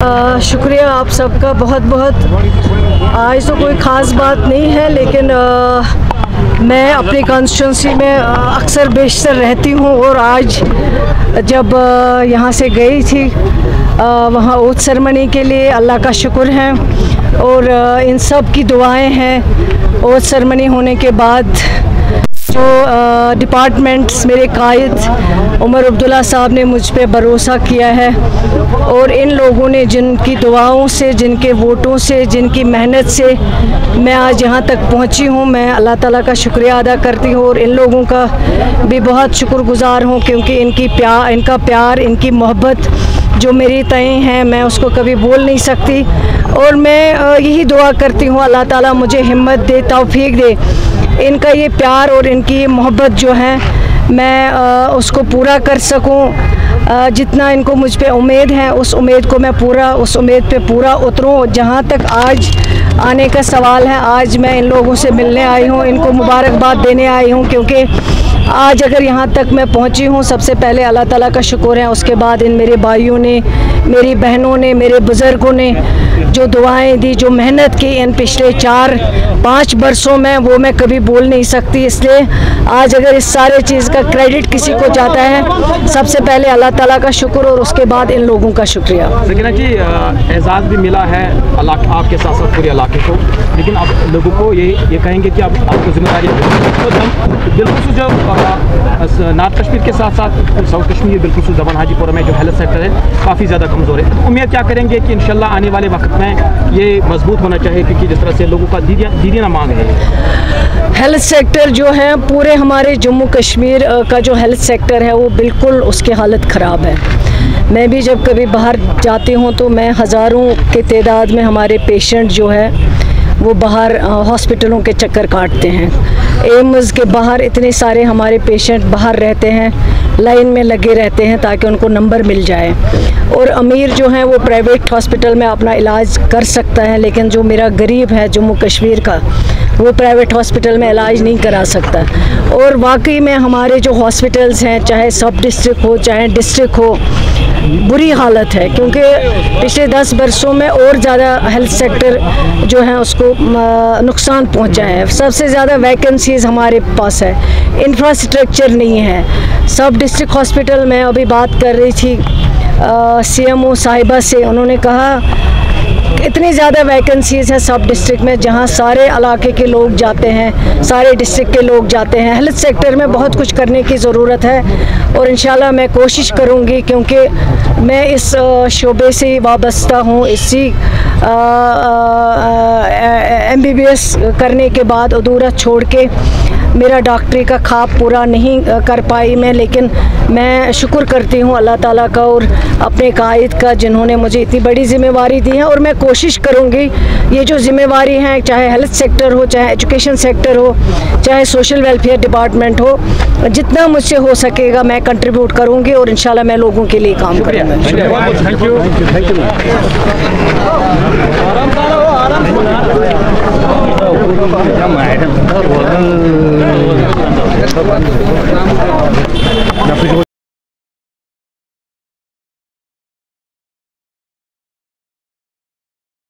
शुक्रिया आप सबका बहुत बहुत। आज तो कोई ख़ास बात नहीं है, लेकिन मैं अपनी कॉन्स्टिट्यूंसी में अक्सर बेशतर रहती हूँ और आज जब यहाँ से गई थी वहाँ ओथ सेरेमनी के लिए, अल्लाह का शुक्र है और इन सब की दुआएं हैं। ओथ सेरेमनी होने के बाद जो डिपार्टमेंट्स मेरे कायद उमर अब्दुल्ला साहब ने मुझ पे भरोसा किया है और इन लोगों ने जिनकी दुआओं से, जिनके वोटों से, जिनकी मेहनत से मैं आज यहाँ तक पहुँची हूँ, मैं अल्लाह ताला का शुक्रिया अदा करती हूँ और इन लोगों का भी बहुत शुक्रगुज़ार हूँ, क्योंकि इनका प्यार, इनकी मोहब्बत जो मेरी तय है मैं उसको कभी बोल नहीं सकती। और मैं यही दुआ करती हूँ अल्लाह ताला मुझे हिम्मत दे, तौफीक दे, इनका ये प्यार और इनकी मोहब्बत जो है मैं उसको पूरा कर सकूं। जितना इनको मुझ पे उम्मीद है उस उम्मीद पे पूरा उतरूं। जहाँ तक आज आने का सवाल है, आज मैं इन लोगों से मिलने आई हूँ, इनको मुबारकबाद देने आई हूँ, क्योंकि आज अगर यहाँ तक मैं पहुँची हूँ सबसे पहले अल्लाह ताला का शुक्र है। उसके बाद इन मेरे भाइयों ने, मेरी बहनों ने, मेरे बुज़ुर्गों ने जो दुआएं दी, जो मेहनत की इन पिछले 4-5 बरसों में, वो मैं कभी बोल नहीं सकती। इसलिए आज अगर इस सारे चीज़ का क्रेडिट किसी को जाता है, सबसे पहले अल्लाह ताला का शुक्र और उसके बाद इन लोगों का शुक्रिया। सकीना जी, एजाज़ भी मिला है आपके साथ साथ पूरे इलाके को, लेकिन आप लोगों को ये कहेंगे कि आपकी जिम्मेदारी बिल्कुल जो नॉर्थ कश्मीर के साथ साथ साउथ कश्मीर, बिल्कुल दमन हाजीपुर में जो हेल्थ सेक्टर है काफ़ी ज़्यादा कमज़ोर है। उम्मीद क्या करेंगे कि इंशाल्लाह आने वाले वक्त में ये मजबूत होना चाहिए, क्योंकि जिस तरह से लोगों का दीदी ना मांग है। हेल्थ सेक्टर जो है पूरे हमारे जम्मू कश्मीर का जो हेल्थ सेक्टर है वो बिल्कुल उसकी हालत ख़राब है। मैं भी जब कभी बाहर जाती हूँ तो मैं हज़ारों के तादाद में हमारे पेशेंट जो है वो बाहर हॉस्पिटलों के चक्कर काटते हैं। एम्स के बाहर इतने सारे हमारे पेशेंट बाहर रहते हैं, लाइन में लगे रहते हैं ताकि उनको नंबर मिल जाए। और अमीर जो हैं वो प्राइवेट हॉस्पिटल में अपना इलाज कर सकता है, लेकिन जो मेरा गरीब है जम्मू कश्मीर का, वो प्राइवेट हॉस्पिटल में इलाज नहीं करा सकता। और वाकई में हमारे जो हॉस्पिटल्स हैं, चाहे सब डिस्ट्रिक्ट हो चाहे डिस्ट्रिक्ट हो, बुरी हालत है, क्योंकि पिछले 10 बरसों में और ज़्यादा हेल्थ सेक्टर जो है उसको नुकसान पहुंचा है। सबसे ज़्यादा वैकेंसीज़ हमारे पास है, इंफ्रास्ट्रक्चर नहीं है। सब डिस्ट्रिक्ट हॉस्पिटल में अभी बात कर रही थी CMO साहिबा से, उन्होंने कहा इतनी ज़्यादा वैकेंसीज़ है सब डिस्ट्रिक्ट में, जहाँ सारे इलाके के लोग जाते हैं, सारे डिस्ट्रिक्ट के लोग जाते हैं। हेल्थ सेक्टर में बहुत कुछ करने की ज़रूरत है और इंशाल्लाह मैं कोशिश करूँगी, क्योंकि मैं इस शोबे से वाबस्ता हूँ। इसी MBBS करने के बाद अधूरा छोड़ के मेरा डॉक्टरी का ख्वाब पूरा नहीं कर पाई मैं, लेकिन मैं शुक्र करती हूँ अल्लाह ताला का और अपने कायद का, जिन्होंने मुझे इतनी बड़ी ज़िम्मेवारी दी है। और मैं कोशिश करूँगी ये जो ज़िम्मेवारी है, चाहे हेल्थ सेक्टर हो, चाहे एजुकेशन सेक्टर हो, चाहे सोशल वेलफेयर डिपार्टमेंट हो, जितना मुझसे हो सकेगा मैं कंट्रीब्यूट करूँगी और इंशाल्लाह मैं लोगों के लिए काम करूँगा।